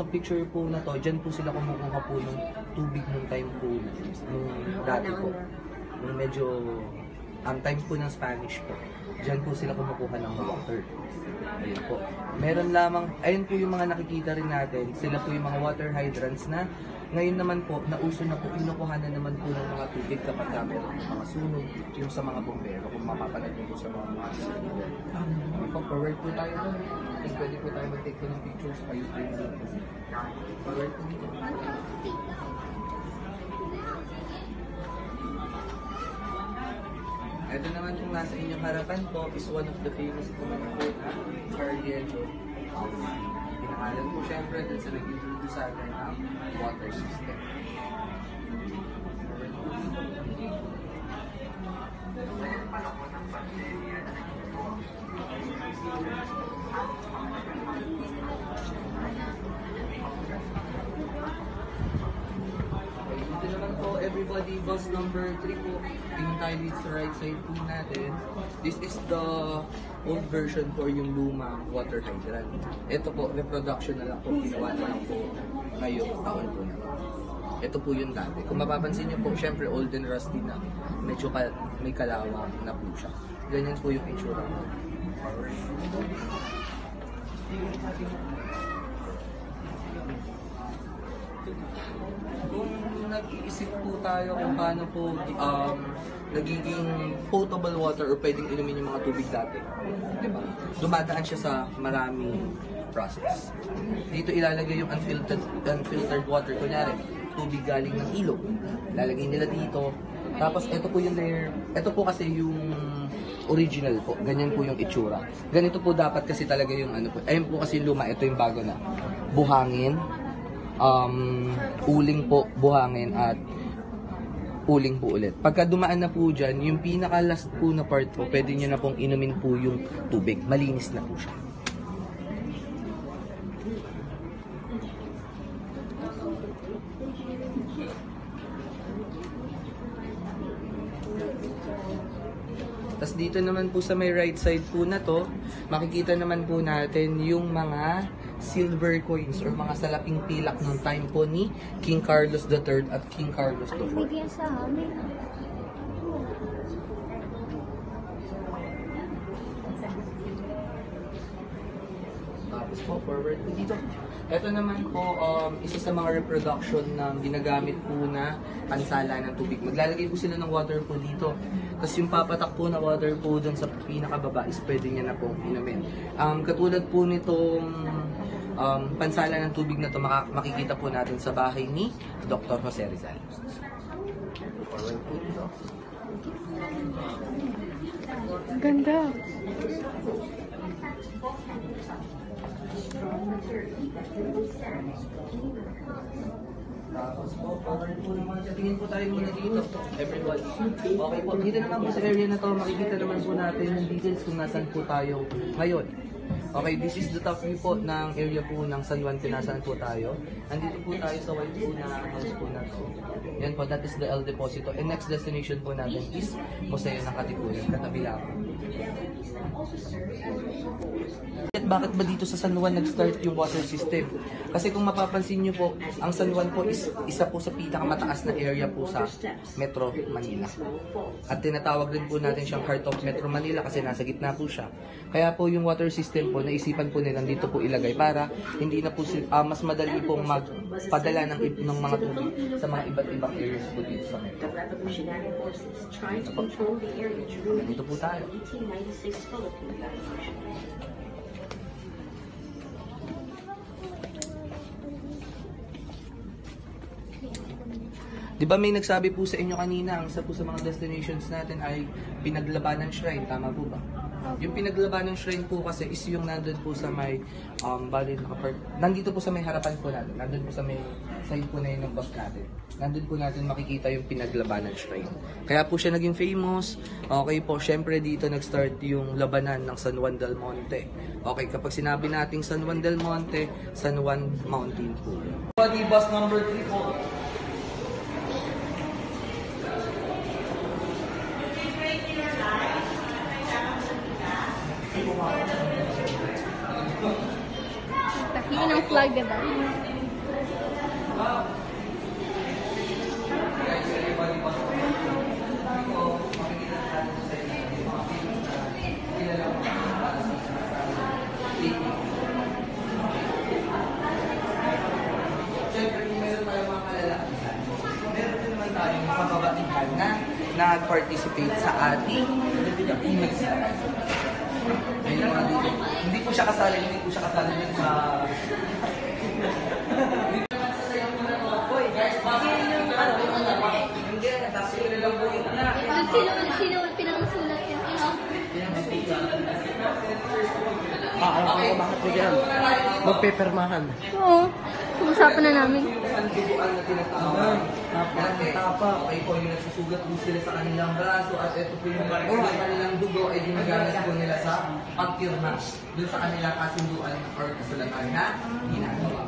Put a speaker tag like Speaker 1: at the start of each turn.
Speaker 1: picture po na to, dyan po sila kumukuha po ng tubig nung time po, nung dati po. Nung medyo, ang time po ng Spanish po. Dyan po sila kumukuha ng water. Ayun po. Meron lamang, ayun po yung mga nakikita rin natin, sila po yung mga water hydrants na ngayon naman po, nauso na po, kinukuha na naman po ng mga tubig kapag meron mga sunog, yung sa mga bombero, kung mapapanood nyo po sa mga sunog. Forward po tayo doon. Tapos pwede po tayo mag-take po ng pictures pa yung forward po dito. Ito naman kung nasa inyong harapan po is one of the famous po na po na Carriendo. Pinangalan po syempre dun sa nag-introduce sa atin ang water system. Dito naman po, everybody, bus number 3 po. Tingin tayo dito sa right side po natin. This is the old version for yung lumang water hydrant. Ito po, reproduction na lang po, ginawa na lang po ngayong taon po na. Ito po yung dati. Kung mapapansin niyo po, syempre old and rusty na. Medyo may kalawang na po siya. Ganyan po yung itsura mo. Kung nag-iisip po tayo kung paano po nagiging potable water or pwedeng inumin yung mga tubig dati, diba? Dumadaan siya sa maraming process. Dito ilalagay yung unfiltered water. Kunyari, tubig galing ng ilog. Lalagay nila dito. Tapos ito po yung layer. Ito po kasi yung original po. Ganyan po yung itsura. Ganito po dapat kasi talaga yung ano po. Ayun po kasi luma. Ito yung bago na. Buhangin. Uling po, buhangin at uling po ulit. Pagka dumaan na po dyan, yung pinaka-last po na part po, pwede nyo na pong inumin po yung tubig. Malinis na po siya. Tapos dito naman po sa may right side po na to, makikita naman po natin yung mga silver coins or mga salaping pilak ng time po ni King Carlos III at King Carlos IV. Tapos po, forward po dito. Ito naman po, isa sa mga reproduction na ginagamit po na pansala ng tubig. Maglalagay po sila ng water po dito. Tapos yung papatak po na water po dun sa pinakababa is pwede niya na pong inumin. Katulad po nitong pansala ng tubig na to makikita po natin sa bahay ni Dr. Jose Rizal. Forward po dito.
Speaker 2: Ganda.
Speaker 1: Tapos po, forward po naman siya. Tingin po tayo muna dito, everybody. Okay po, dito naman po sa area na to, makikita naman po natin yung details kung nasan po tayo ngayon. Okay, this is the top view po ng area po ng San Juan, Pinasan po tayo. Andito po tayo sa white po na house po na to. Yan po, that is the El Deposito. And next destination po natin is Museo ng Katipunan, katabi lang. Bakit ba dito sa San Juan nag-start yung water system? Kasi kung mapapansin nyo po, ang San Juan po is isa po sa pinakamataas na area po sa Metro Manila. At tinatawag din po natin siyang Heart of Metro Manila kasi nasa gitna po siya. Kaya po yung water system po, naisipan po nilang dito po ilagay para hindi na po mas madali pong magpadala ng mga tubig sa mga iba't ibang areas po dito sa Metro. Dito po tayo. Di ba may nagsabi po sa inyo kanina, ang isa po sa mga destinations natin ay Pinaglabanan Shrine, tama po ba? Yung Pinaglabanan Shrine po kasi is yung nandun po sa may, nandito po sa may harapan po natin, nandun po sa may side po na yun ng bus natin. Nandun po natin makikita yung Pinaglabanan Shrine. Kaya po siya naging famous. Okay po, syempre dito nag-start yung labanan ng San Juan del Monte. Okay, kapag sinabi nating San Juan del Monte, San Juan Mountain po. Bus number 3 po.
Speaker 2: Yun ang flag, diba?
Speaker 1: Siyempre, kung meron tayong mga kalalakihan, meron din naman tayong mga kababaihan na nag-participate sa ating imexal. Ayun naman dito. Hindi po siya kasali dun sa... Hindi, tapos yun lang po yun.
Speaker 3: Sino pinangsulat yun?
Speaker 4: Alam ko bakit bigyan. Magpepermahan.
Speaker 3: Oo. Usapan na namin.
Speaker 1: Ang duguan na tinatawag. Okay po, yung nagsusugat po sila sa kanilang braso at ito po yung kanilang dugo ay ginagamit po nila sa pagpirma doon sa kanilang kasunduan or kasulatan na ginagawa.